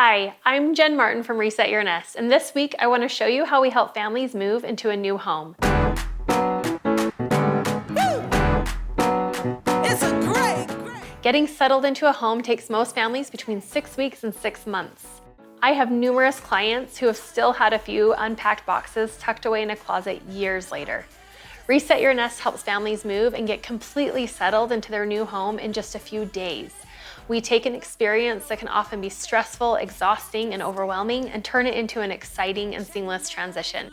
Hi, I'm Jen Martin from Reset Your Nest, and this week I want to show you how we help families move into a new home. Getting settled into a home takes most families between 6 weeks and 6 months. I have numerous clients who have still had a few unpacked boxes tucked away in a closet years later. Reset Your Nest helps families move and get completely settled into their new home in just a few days. We take an experience that can often be stressful, exhausting, and overwhelming and turn it into an exciting and seamless transition.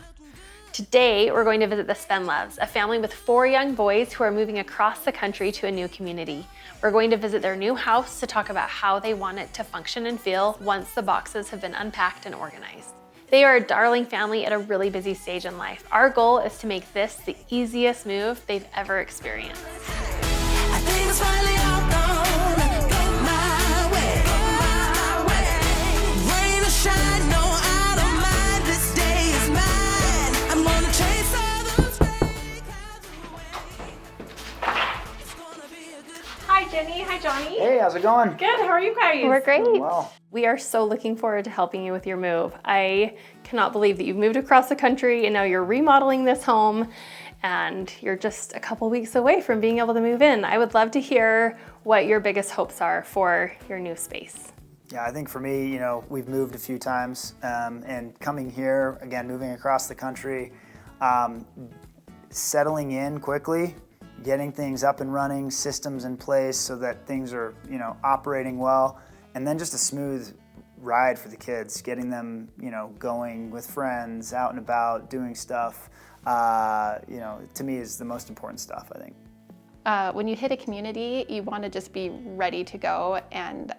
Today, we're going to visit the Spendloves, a family with 4 young boys who are moving across the country to a new community. We're going to visit their new house to talk about how they want it to function and feel once the boxes have been unpacked and organized. They are a darling family at a really busy stage in life. Our goal is to make this the easiest move they've ever experienced. Hi Jenny, hi Johnny. Hey, how's it going? Good, how are you guys? We're great. Doing well. We are so looking forward to helping you with your move. I cannot believe that you've moved across the country and now you're remodeling this home and you're just a couple weeks away from being able to move in. I would love to hear what your biggest hopes are for your new space. Yeah, I think for me, we've moved a few times and coming here, again, moving across the country, settling in quickly, getting things up and running, systems in place so that things are, operating well, and then just a smooth ride for the kids, getting them, going with friends, out and about, doing stuff, to me is the most important stuff, I think. When you hit a community, you want to just be ready to go and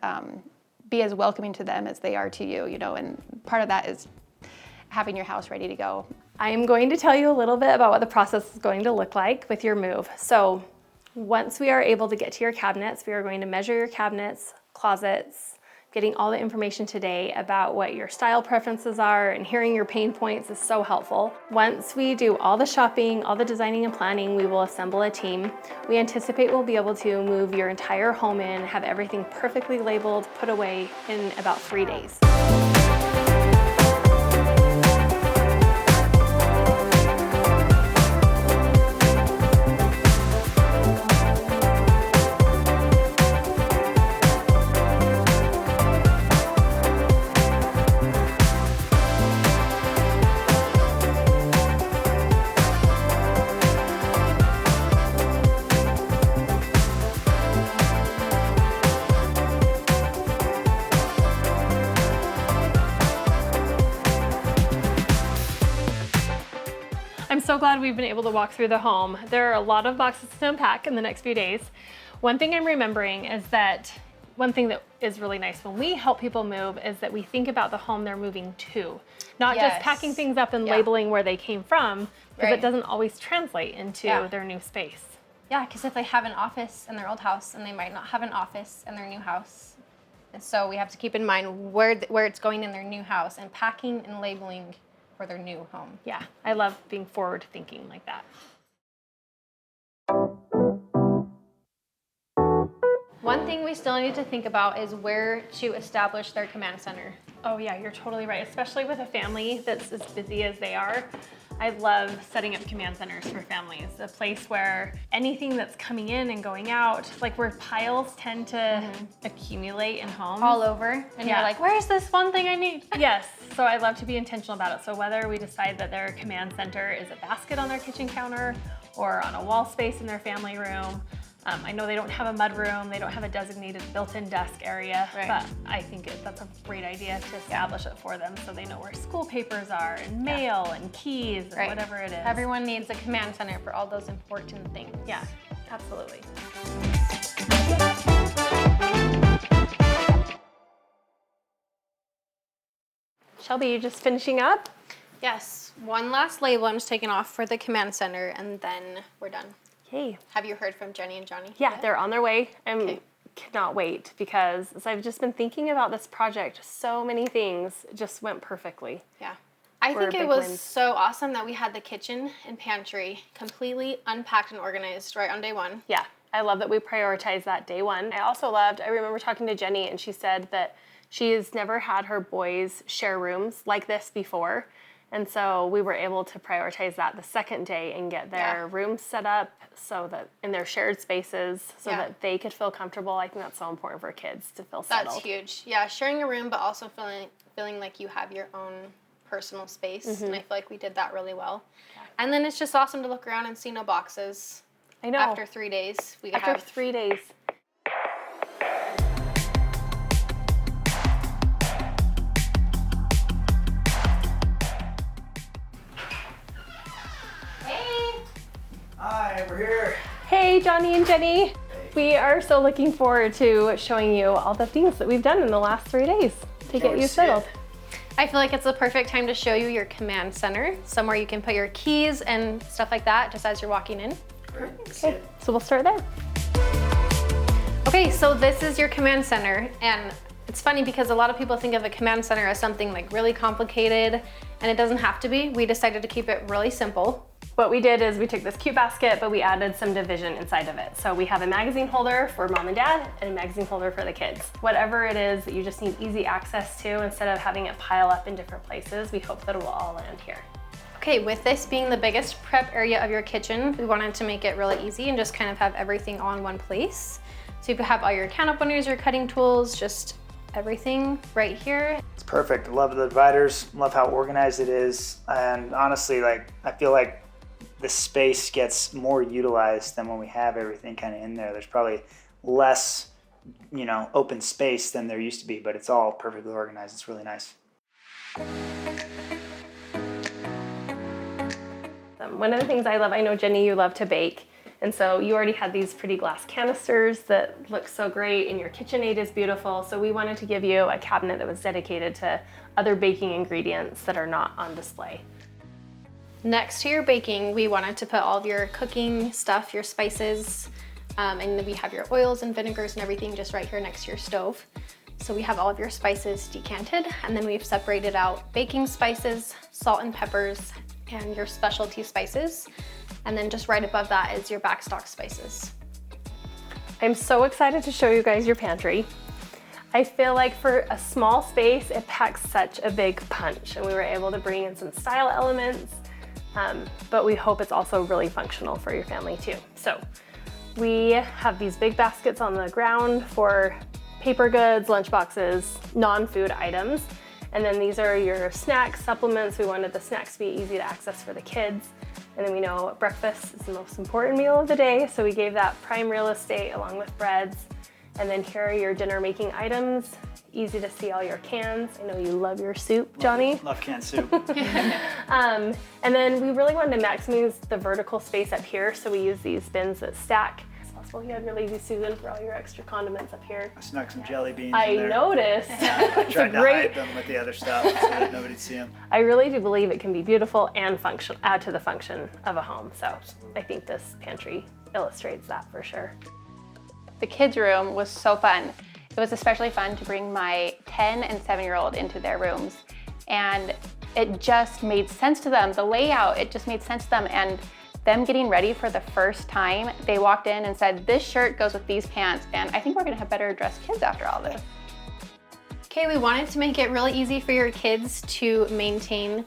be as welcoming to them as they are to you, and part of that is having your house ready to go. I am going to tell you a little bit about what the process is going to look like with your move. So once we are able to get to your cabinets, we are going to measure your cabinets, closets, getting all the information today about what your style preferences are, and hearing your pain points is so helpful. Once we do all the shopping, all the designing and planning, we will assemble a team. We anticipate we'll be able to move your entire home in, have everything perfectly labeled, put away in about 3 days. I'm so glad we've been able to walk through the home. There are a lot of boxes to unpack in the next few days. One thing I'm remembering is that one thing that is really nice when we help people move is that we think about the home they're moving to, not just packing things up and labeling where they came from, because it doesn't always translate into their new space. Yeah, because if they have an office in their old house, and they might not have an office in their new house. And so we have to keep in mind where it's going in their new house and packing and labeling for their new home. Yeah, I love being forward thinking like that. One thing we still need to think about is where to establish their command center. Oh yeah, you're totally right, especially with a family that's as busy as they are. I love setting up command centers for families, a place where anything that's coming in and going out, like where piles tend to accumulate in homes. All over, and you're like, where's this one thing I need? Yes, so I love to be intentional about it. So whether we decide that their command center is a basket on their kitchen counter or on a wall space in their family room, I know they don't have a mud room, they don't have a designated built-in desk area, but I think that's a great idea to establish it for them so they know where school papers are and mail and keys and whatever it is. Everyone needs a command center for all those important things. Yeah, absolutely. Shelby, you just finishing up? Yes, one last label I'm just taking off for the command center, and then we're done. Yay. Have you heard from Jenny and Johnny? Yeah, they're on their way. I cannot wait because as I've just been thinking about this project, so many things just went perfectly. Yeah. I think it was so awesome that we had the kitchen and pantry completely unpacked and organized right on day one. Yeah, I love that we prioritized that day one. I remember talking to Jenny and she said that She's never had her boys share rooms like this before. And so we were able to prioritize that the second day and get their rooms set up so that in their shared spaces so that they could feel comfortable. I think that's so important for kids to feel settled. That's huge. Yeah, sharing a room, but also feeling like you have your own personal space. And I feel like we did that really well. Yeah. And then it's just awesome to look around and see no boxes. I know. After 3 days. After 3 days. Hi, we're here. Hey, Johnny and Jenny. We are so looking forward to showing you all the things that we've done in the last 3 days to get you settled. I feel like it's the perfect time to show you your command center, somewhere you can put your keys and stuff like that just as you're walking in. Great. Okay, so we'll start there. Okay, so this is your command center, and it's funny because a lot of people think of a command center as something like really complicated, and it doesn't have to be. We decided to keep it really simple. What we did is we took this cute basket, but we added some division inside of it. So we have a magazine holder for mom and dad and a magazine holder for the kids. Whatever it is that you just need easy access to, instead of having it pile up in different places, we hope that it will all land here. Okay, with this being the biggest prep area of your kitchen, we wanted to make it really easy and just kind of have everything all in one place. So you could have all your can openers, your cutting tools, just everything right here. It's perfect. Love the dividers, love how organized it is. And honestly, I feel like the space gets more utilized than when we have everything kind of in there. There's probably less, open space than there used to be, but it's all perfectly organized. It's really nice. One of the things I love, I know Jenny, you love to bake. And so you already had these pretty glass canisters that look so great, and your KitchenAid is beautiful. So we wanted to give you a cabinet that was dedicated to other baking ingredients that are not on display. Next to your baking, we wanted to put all of your cooking stuff, your spices, and then we have your oils and vinegars and everything just right here next to your stove. So we have all of your spices decanted, and then we've separated out baking spices, salt and peppers, and your specialty spices. And then just right above that is your backstock spices. I'm so excited to show you guys your pantry. I feel like for a small space, it packs such a big punch, and we were able to bring in some style elements. But we hope it's also really functional for your family too. So we have these big baskets on the ground for paper goods, lunch boxes, non-food items. And then these are your snacks, supplements. We wanted the snacks to be easy to access for the kids. And then we know breakfast is the most important meal of the day, so we gave that prime real estate along with breads. And then here are your dinner making items. Easy to see all your cans. I know you love your soup, Johnny. Love canned soup. And then we really wanted to maximize the vertical space up here, so we use these bins that stack. It's possible you have your Lazy Susan for all your extra condiments up here. I snuck some jelly beans I in there. noticed. I tried to hide them with the other stuff so that nobody'd see them. I really do believe it can be beautiful and functional, add to the function of a home. So I think this pantry illustrates that for sure. The kids' room was so fun. It was especially fun to bring my 10 and 7-year-old into their rooms, and it just made sense to them. The layout, it just made sense to them, and them getting ready for the first time, they walked in and said, this shirt goes with these pants, and I think we're gonna have better dressed kids after all this. Okay, we wanted to make it really easy for your kids to maintain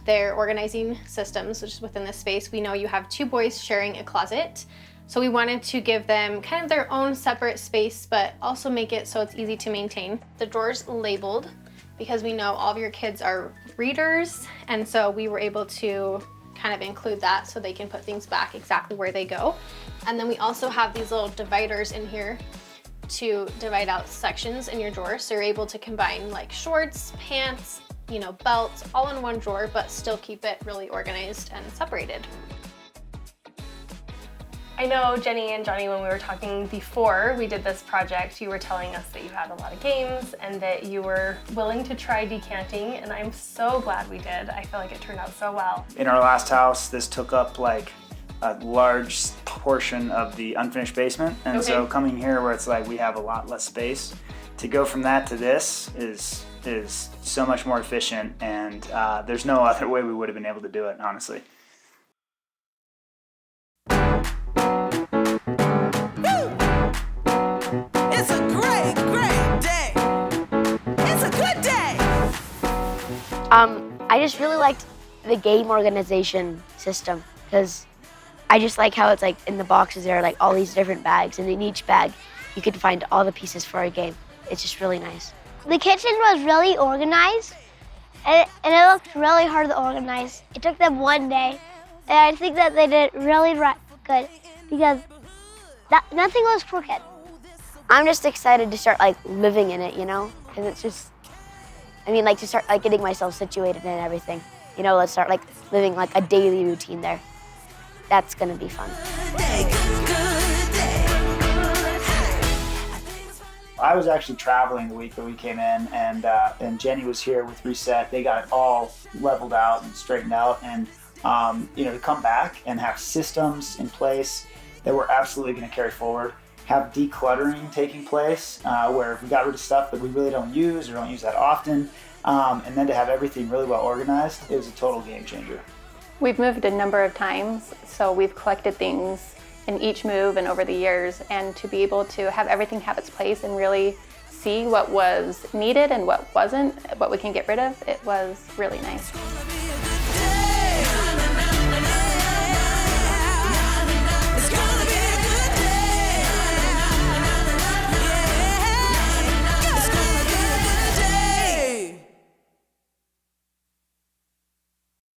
their organizing systems, which is within this space. We know you have 2 boys sharing a closet. So we wanted to give them kind of their own separate space, but also make it so it's easy to maintain. The drawers labeled because we know all of your kids are readers, and so we were able to kind of include that so they can put things back exactly where they go. And then we also have these little dividers in here to divide out sections in your drawer, so you're able to combine like shorts, pants, belts, all in one drawer, but still keep it really organized and separated. I know Jenny and Johnny, when we were talking before we did this project, you were telling us that you had a lot of games and that you were willing to try decanting, and I'm so glad we did. I feel like it turned out so well. In our last house, this took up like a large portion of the unfinished basement, and so coming here where it's like we have a lot less space, to go from that to this is so much more efficient, and there's no other way we would have been able to do it, honestly. It's a great, great day. I just really liked the game organization system because I just like how it's like in the boxes there are like all these different bags, and in each bag you can find all the pieces for a game. It's just really nice. The kitchen was really organized, and it looked really hard to organize. It took them one day, and I think that they did really good because nothing was crooked. I'm just excited to start like living in it, you know, because it's just, I mean, like to start like getting myself situated and everything. You know, let's start like living like a daily routine there. That's gonna be fun. I was actually traveling the week that we came in, and Jenny was here with Reset. They got it all leveled out and straightened out, and you know, to come back and have systems in place that we're absolutely going to carry forward, have decluttering taking place where we got rid of stuff that we really don't use or don't use that often, and then to have everything really well organized, it was a total game changer. We've moved a number of times, so we've collected things in each move and over the years, and to be able to have everything have its place and really see what was needed and what wasn't, what we can get rid of, it was really nice.